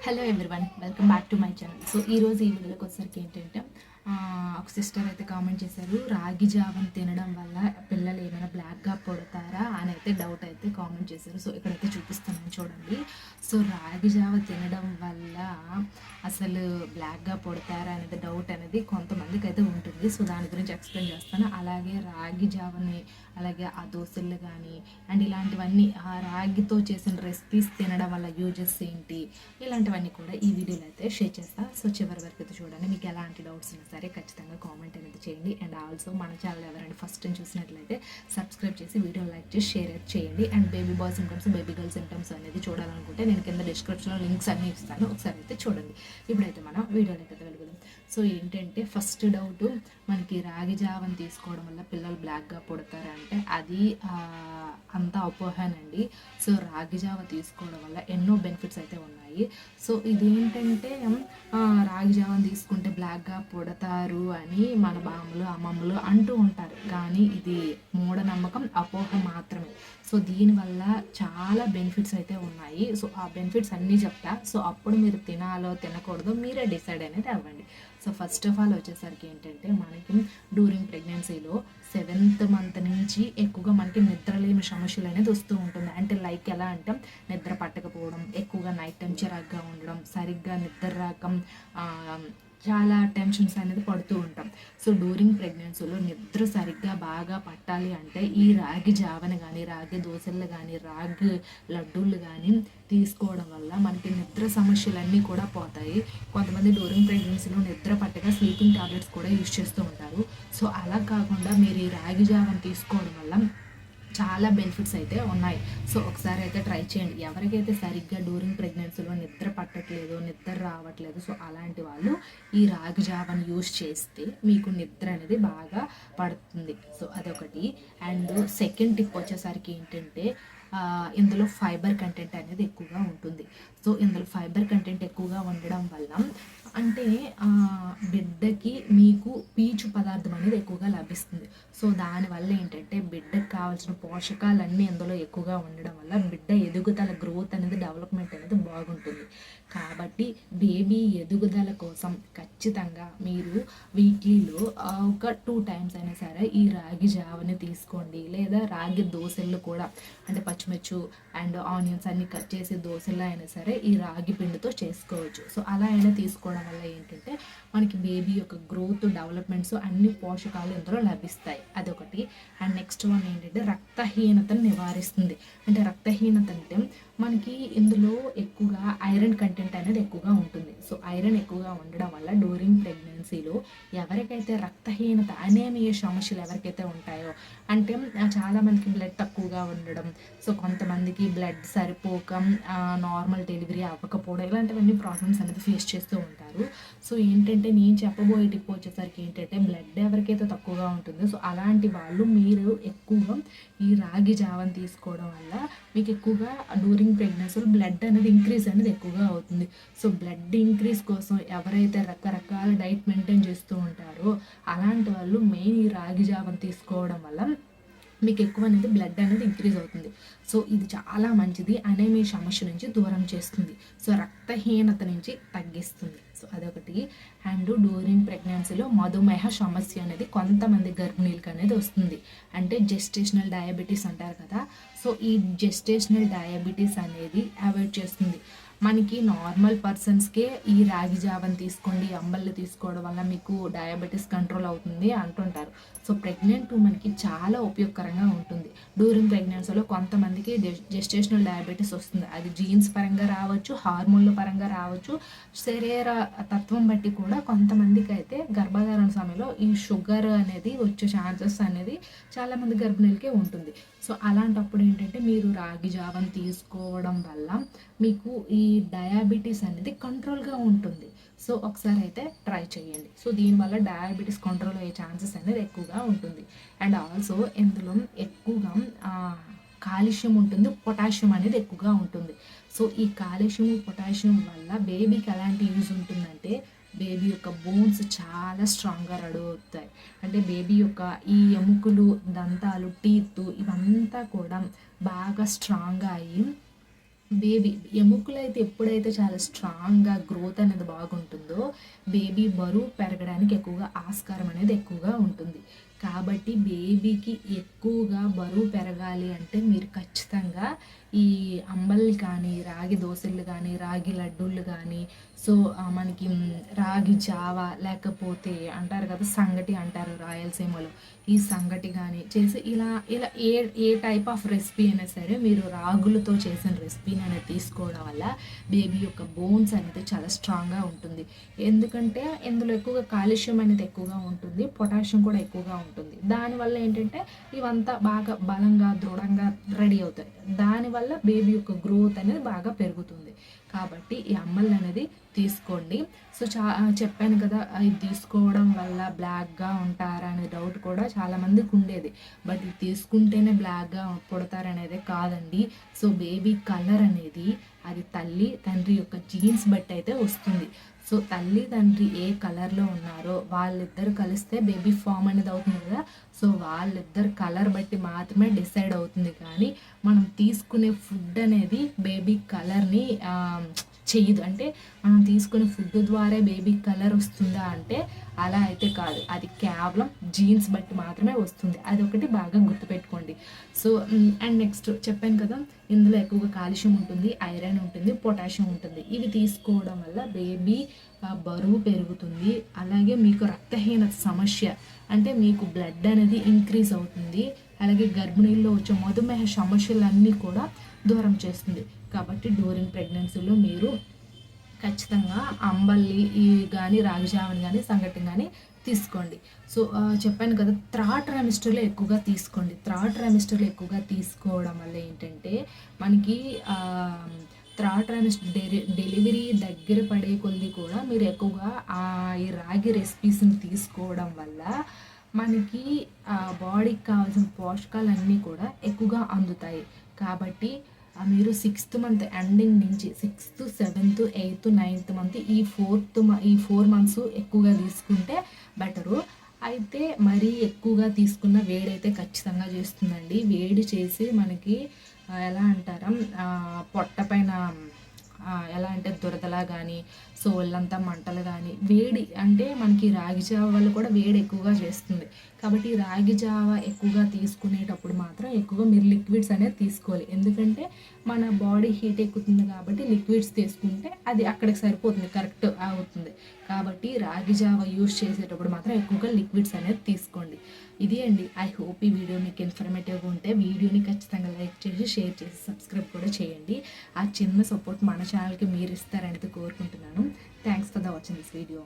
Hello everyone, welcome back to my channel. So ఈరోజు ఈ వీడియోకి వచ్చేసరికి ఏంటంటే ఒక సిస్టర్ అయితే కామెంట్ చేశారు, రాగి జావని తినడం వల్ల పిల్లలు ఏమైనా బ్లాక్గా పుడతారా అని అయితే డౌట్ అయితే కామెంట్ చేశారు. సో ఇక్కడైతే చూపిస్తున్నాను చూడండి. సో రాగి జావ తినడం వల్ల అసలు బ్లాక్గా పుడతారా అనేది డౌట్ అనేది కొంతమందికి అయితే ఉంటుంది. సో దాని గురించి ఎక్స్ప్లెయిన్ చేస్తాను. అలాగే రాగి జావని, అలాగే ఆ దోశలు కానీ అండ్ ఇలాంటివన్నీ ఆ రాగితో చేసిన రెసిపీస్ తినడం వల్ల యూజెస్ ఏంటి, ఇలాంటివన్నీ కూడా ఈ వీడియోలో అయితే షేర్ చేస్తాను. సో చివరి వరకు అయితే చూడండి. మీకు ఎలాంటి డౌట్స్ ఉన్నా సరే ఖచ్చితంగా కామెంట్ అనేది చేయండి. అండ్ ఆల్సో మన ఛానల్ ఎవరైనా ఫస్ట్ టైం చూసినట్లయితే సబ్స్క్రైబ్ చేసి వీడియో లైక్ చేసి షేర్ అయితే చేయండి. And baby bye symptoms, baby girl symptoms అనేది చూడాలనుకుంటే నేను కింద డిస్క్రిప్షన్లో లింక్స్ అన్నీ ఇస్తాను, ఒకసారి అయితే చూడండి. ఇప్పుడైతే మనం వీడియోలోకి అయితే వెళ్దాం. సో ఏంటంటే ఫస్ట్ డౌట్, మనకి రాగి జావని తీసుకోవడం వల్ల పిల్లలు బ్లాక్గా పుడతారంటే అది అంతా అపోహనండి. సో రాగి జావ తీసుకోవడం వల్ల ఎన్నో బెనిఫిట్స్ అయితే ఉన్నాయి. సో ఇదేంటంటే రాగి జావని తీసుకుంటే బ్లాక్గా పుడతారు అని మన బామ్మలు అమ్మమ్మలు అంటూ ఉంటారు, కానీ ఇది మూఢనమ్మకం, అపోహ మాత్రమే. సో దీనివల్ల చాలా బెనిఫిట్స్ అయితే ఉన్నాయి. సో ఆ బెనిఫిట్స్ అన్నీ చెప్తా. సో అప్పుడు మీరు తినాలో తినకూడదో మీరే డిసైడ్ అనేది అవ్వండి. సో ఫస్ట్ ఆఫ్ ఆల్ వచ్చేసరికి ఏంటంటే మనకి డ్యూరింగ్ ప్రెగ్నెన్సీలో 7th మంత్ నుంచి ఎక్కువగా మనకి నిద్రలేమి సమస్యలు అనేది వస్తూ ఉంటుంది. అంటే లైక్ ఎలా అంటే నిద్ర పట్టకపోవడం, ఎక్కువగా నైట్ టైం చిరాగ్గా ఉండడం, సరిగ్గా నిద్ర రాకం, చాలా టెన్షన్స్ అనేది పడుతూ ఉంటాం. సో డ్యూరింగ్ ప్రెగ్నెన్సీలో నిద్ర సరిగ్గా బాగా పట్టాలి అంటే ఈ రాగి జావని కానీ, రాగి దోశలు కానీ, రాగి లడ్డూలు కానీ తీసుకోవడం వల్ల మనకి నిద్ర సమస్యలన్నీ కూడా పోతాయి. కొంతమంది డ్యూరింగ్ ప్రెగ్నెన్సీలో నిద్ర పట్టగా స్లీపింగ్ టాబ్లెట్స్ కూడా యూజ్ చేస్తూ ఉంటారు. సో అలా కాకుండా మీరు ఈ రాగి జావని తీసుకోవడం వల్ల చాలా బెనిఫిట్స్ అయితే ఉన్నాయి. సో ఒకసారి అయితే ట్రై చేయండి. ఎవరికైతే సరిగ్గా డ్యూరింగ్ ప్రెగ్నెన్సీలో నిద్ర పట్టట్లేదు, నిద్ర రావట్లేదు, సో అలాంటి వాళ్ళు ఈ రాగి జావని యూజ్ చేస్తే మీకు నిద్ర అనేది బాగా పడుతుంది. సో అదొకటి. అండ్ సెకండ్ టిప్ వచ్చేసరికి ఏంటంటే ఇందులో ఫైబర్ కంటెంట్ అనేది ఎక్కువగా ఉంటుంది. సో ఇందులో ఫైబర్ కంటెంట్ ఎక్కువగా ఉండడం వల్ల అంటే బిడ్డకి మీకు పీచు పదార్థం అనేది ఎక్కువగా లభిస్తుంది. సో దానివల్ల ఏంటంటే బిడ్డకి కావాల్సిన పోషకాలన్నీ అందులో ఎక్కువగా ఉండడం వల్ల బిడ్డ ఎదుగుదల, గ్రోత్ అనేది, డెవలప్మెంట్ అనేది బాగుంటుంది. కాబట్టి బేబీ ఎదుగుదల కోసం ఖచ్చితంగా మీరు వీక్లీలో ఒక 2 times అయినా సరే ఈ రాగి జావని తీసుకోండి. లేదా రాగి దోశలు కూడా, అంటే పచ్చిమిర్చి అండ్ ఆనియన్స్ అన్ని కట్ చేసి దోశలు అయినా సరే ఈ రాగి పిండితో చేసుకోవచ్చు. సో అలా అయినా తీసుకోవడం వల్ల ఏంటంటే మనకి బేబీ యొక్క గ్రోత్, డెవలప్మెంట్స్ అన్ని పోషకాలు ఇందులో లభిస్తాయి. అదొకటి. అండ్ నెక్స్ట్ వన్ ఏంటంటే రక్తహీనతను నివారిస్తుంది. అంటే రక్తహీనత అంటే మనకి ఇందులో ఎక్కువగా ఐరన్ కంటెంట్ అనేది ఎక్కువగా ఉంటుంది. సో ఐరన్ ఎక్కువగా ఉండడం వల్ల డ్యూరింగ్ ప్రెగ్నెన్సీలో ఎవరికైతే రక్తహీనత, అనేమియా సమస్యలు ఎవరికైతే ఉంటాయో, అంటే చాలామందికి బ్లడ్ తక్కువగా ఉండడం, సో కొంతమందికి బ్లడ్ సరిపోక నార్మల్ డెలివరీ అవ్వకపోవడం, ఇలాంటివన్నీ ప్రాబ్లమ్స్ అనేది ఫేస్ చేస్తూ ఉంటారు. సో ఏంటంటే నేను చెప్పబోయే టిప్ వచ్చేసరికి ఏంటంటే బ్లడ్ ఎవరికైతే తక్కువగా ఉంటుందో సో అలాంటి వాళ్ళు మీరు ఎక్కువగా ఈ రాగి జావని తీసుకోవడం వల్ల మీకు ఎక్కువగా డ్యూరింగ్ ప్రెగ్నెన్సీలో బ్లడ్ అనేది ఇంక్రీజ్ అనేది ఎక్కువగా అవుతుంది. సో బ్లడ్ ఇంక్రీజ్ కోసం ఎవరైతే రకరకాల డైట్ మెయింటైన్ చేస్తూ ఉంటారో అలాంటి వాళ్ళు మెయిన్ ఈ రాగి జావని తీసుకోవడం వల్ల మీకు ఎక్కువ అనేది బ్లడ్ అనేది ఇంక్రీజ్ అవుతుంది. సో ఇది చాలా మంచిది, అనేమియా సమస్య నుంచి దూరం చేస్తుంది, సో రక్తహీనత నుంచి తగ్గిస్తుంది. సో అదొకటి. అండ్ డ్యూరింగ్ ప్రెగ్నెన్సీలో మధుమేహ సమస్య అనేది కొంతమంది గర్భిణీలకు అనేది వస్తుంది. అంటే జెస్టేషనల్ డయాబెటీస్ అంటారు కదా. సో ఈ జెస్టేషనల్ డయాబెటీస్ అనేది అవాయిడ్ చేస్తుంది. మనకి నార్మల్ పర్సన్స్కే ఈ రాగి జావని తీసుకోండి, అంబళ్ళు తీసుకోవడం వల్ల మీకు డయాబెటీస్ కంట్రోల్ అవుతుంది అంటుంటారు. సో ప్రెగ్నెంట్ ఉమెన్కి చాలా ఉపయోగకరంగా ఉంటుంది. డ్యూరింగ్ ప్రెగ్నెన్సీలో కొంతమందికి జెస్టేషనల్ డయాబెటీస్ వస్తుంది. అది జీన్స్ పరంగా రావచ్చు, హార్మోన్ల పరంగా రావచ్చు, శరీర తత్వం బట్టి కూడా కొంతమందికి అయితే గర్భధారణ సమయంలో ఈ షుగర్ అనేది వచ్చే ఛాన్సెస్ అనేది చాలామంది గర్భిణీలకే ఉంటుంది. సో అలాంటప్పుడు ఏంటంటే మీరు రాగి జావని తీసుకోవడం వల్ల మీకు ఈ డయాబెటీస్ అనేది కంట్రోల్గా ఉంటుంది. సో ఒకసారి అయితే ట్రై చేయండి. సో దీనివల్ల డయాబెటీస్ కంట్రోల్ అయ్యే ఛాన్సెస్ అనేది ఎక్కువగా ఉంటుంది. అండ్ ఆల్సో ఇందులో ఎక్కువగా కాల్షియం ఉంటుంది, పొటాషియం అనేది ఎక్కువగా ఉంటుంది. సో ఈ కాల్షియం, పొటాషియం వల్ల బేబీకి ఎలాంటి యూజ్ ఉంటుందంటే బేబీ యొక్క బోన్స్ చాలా స్ట్రాంగ్గా రెడీ అవుతాయి. అంటే బేబీ యొక్క ఈ ఎముకలు, దంతాలు, టీత్ ఇవంతా కూడా బాగా స్ట్రాంగ్గా అయ్యి బేబీ ఎముకలైతే ఎప్పుడైతే చాలా స్ట్రాంగ్‌గా గ్రోత్ అనేది బాగుంటుందో, బేబీ బరువు పెరగడానికి ఎక్కువగా ఆస్కారం అనేది ఎక్కువగా ఉంటుంది. కాబట్టి బేబీకి ఎక్కువగా బరువు పెరగాలి అంటే మీరు ఖచ్చితంగా ఈ అంబలి కానీ, రాగి దోసెలు కానీ, రాగి లడ్డూలు కానీ, సో, మనకి రాగి జావ లేకపోతే అంటారు కదా! సంగటి అంటారు రాయలసీమలో. ఈ సంగటి గానీ చేసి ఇలా ఇలా ఏ ఏ టైప్ ఆఫ్ రెసిపీ అయినా సరే మీరు రాగులతో చేసిన రెసిపీని అనేది తీసుకోవడం వల్ల బేబీ యొక్క బోన్స్ అనేది చాలా స్ట్రాంగ్‌గా ఉంటుంది. ఎందుకంటే ఇందులో ఎక్కువగా కాల్షియం అనేది ఎక్కువగా ఉంటుంది. పొటాషియం కూడా ఎక్కువగా ఉంటుంది. దానివల్ల ఏంటంటే ఇవంతా బాగా బలంగా, దృఢంగా రెడీ అవుతాయి. దానివల్ల బేబీ యొక్క గ్రోత్ అనేది బాగా పెరుగుతుంది. కాబట్టి ఈ అంబలి అనేది తీసుకోండి. సో, చెప్పాను కదా! ఇది తీసుకోవడం వల్ల బ్లాక్‌గా ఉంటారా అనే డౌట్ కూడా చాలామందికి ఉండేది. బట్ ఇది తీసుకుంటేనే బ్లాక్‌గా పుడతారనేదే కాదండి. సో, బేబీ కలర్ అనేది అది తల్లి, తండ్రి యొక్క జీన్స్ బట్టి అయితే వస్తుంది. సో, తల్లి, తండ్రి ఏ కలర్‌లో ఉన్నారో వాళ్ళిద్దరు కలిస్తే బేబీ ఫార్మ్ అనేది అవుతుంది కదా! సో, వాళ్ళిద్దరు కలర్ బట్టి మాత్రమే డిసైడ్ అవుతుంది కానీ, మనం తీసుకునే ఫుడ్ అనేది బేబీ కలర్‌ని చెయ్యదు. అంటే మనం తీసుకునే ఫుడ్ ద్వారా బేబీ కలర్ వస్తుందా అంటే అలా అయితే కాదు. అది కేవలం జీన్స్ బట్టి మాత్రమే వస్తుంది. అదొకటి బాగా గుర్తుపెట్టుకోండి. సో, అండ్ నెక్స్ట్ చెప్పాను కదా! ఇందులో ఎక్కువగా కాల్షియం ఉంటుంది, ఐరన్ ఉంటుంది, పొటాషియం ఉంటుంది. ఇవి తీసుకోవడం వల్ల బేబీ బరువు పెరుగుతుంది. అలాగే మీకు రక్తహీనత సమస్య అంటే మీకు బ్లడ్ అనేది ఇంక్రీజ్ అవుతుంది. అలాగే గర్భిణీల్లో వచ్చే మధుమేహ సమస్యలన్నీ కూడా దూరం చేస్తుంది. కాబట్టి డ్యూరింగ్ ప్రెగ్నెన్సీలో మీరు ఖచ్చితంగా అంబలి కానీ, రాగి జావని కానీ, సంగటి కానీ తీసుకోండి. సో, చెప్పాను కదా! థర్డ్ ట్రైమిస్టర్‌లో ఎక్కువగా తీసుకోండి. థర్డ్ ట్రైమిస్టర్‌లో ఎక్కువగా తీసుకోవడం వల్ల ఏంటంటే మనకి థర్డ్ ట్రైమిస్టర్ డెలివరీ దగ్గర పడే కొద్దీ కూడా మీరు ఎక్కువగా ఈ రాగి రెసిపీస్‌ని తీసుకోవడం వల్ల మనకి బాడీకి కావాల్సిన పోషకాలన్నీ కూడా ఎక్కువగా అందుతాయి. కాబట్టి మీరు 6th మంత్ ఎండింగ్ నుంచి 6th, 7th, 8th, 9th month ఈ 4 మంత్స్ ఎక్కువగా తీసుకుంటే బెటరు. అయితే మరీ ఎక్కువగా తీసుకున్న వేడైతే ఖచ్చితంగా చేస్తుందండి. వేడి చేసి మనకి ఎలా అంటారా పొట్ట పైన ఎలా అంటే దురదలా కానీ, సో, ఒళ్ళంతా మంటలు కానీ, వేడి అంటే మనకి రాగి జావ వల్ల కూడా వేడి ఎక్కువగా చేస్తుంది. కాబట్టి రాగి జావ ఎక్కువగా తీసుకునేటప్పుడు మాత్రం ఎక్కువగా మీరు లిక్విడ్స్ అనేది తీసుకోవాలి. ఎందుకంటే మన బాడీ హీట్ ఎక్కుతుంది కాబట్టి లిక్విడ్స్ తీసుకుంటే అది అక్కడికి సరిపోతుంది, కరెక్ట్ అవుతుంది. కాబట్టి రాగి జావ యూస్ చేసేటప్పుడు మాత్రం ఎక్కువగా లిక్విడ్స్ అనేది తీసుకోండి. ఇది అండి. ఐ హోప్ ఈ వీడియో మీకు ఇన్ఫర్మేటివ్గా ఉంటే వీడియోని ఖచ్చితంగా లైక్ చేసి, షేర్ చేసి, సబ్స్క్రైబ్ కూడా చేయండి. ఆ చిన్న సపోర్ట్ మన ఛానల్కి మీరు ఇస్తారనేది కోరుకుంటున్నాను. Thanks for the watching this video.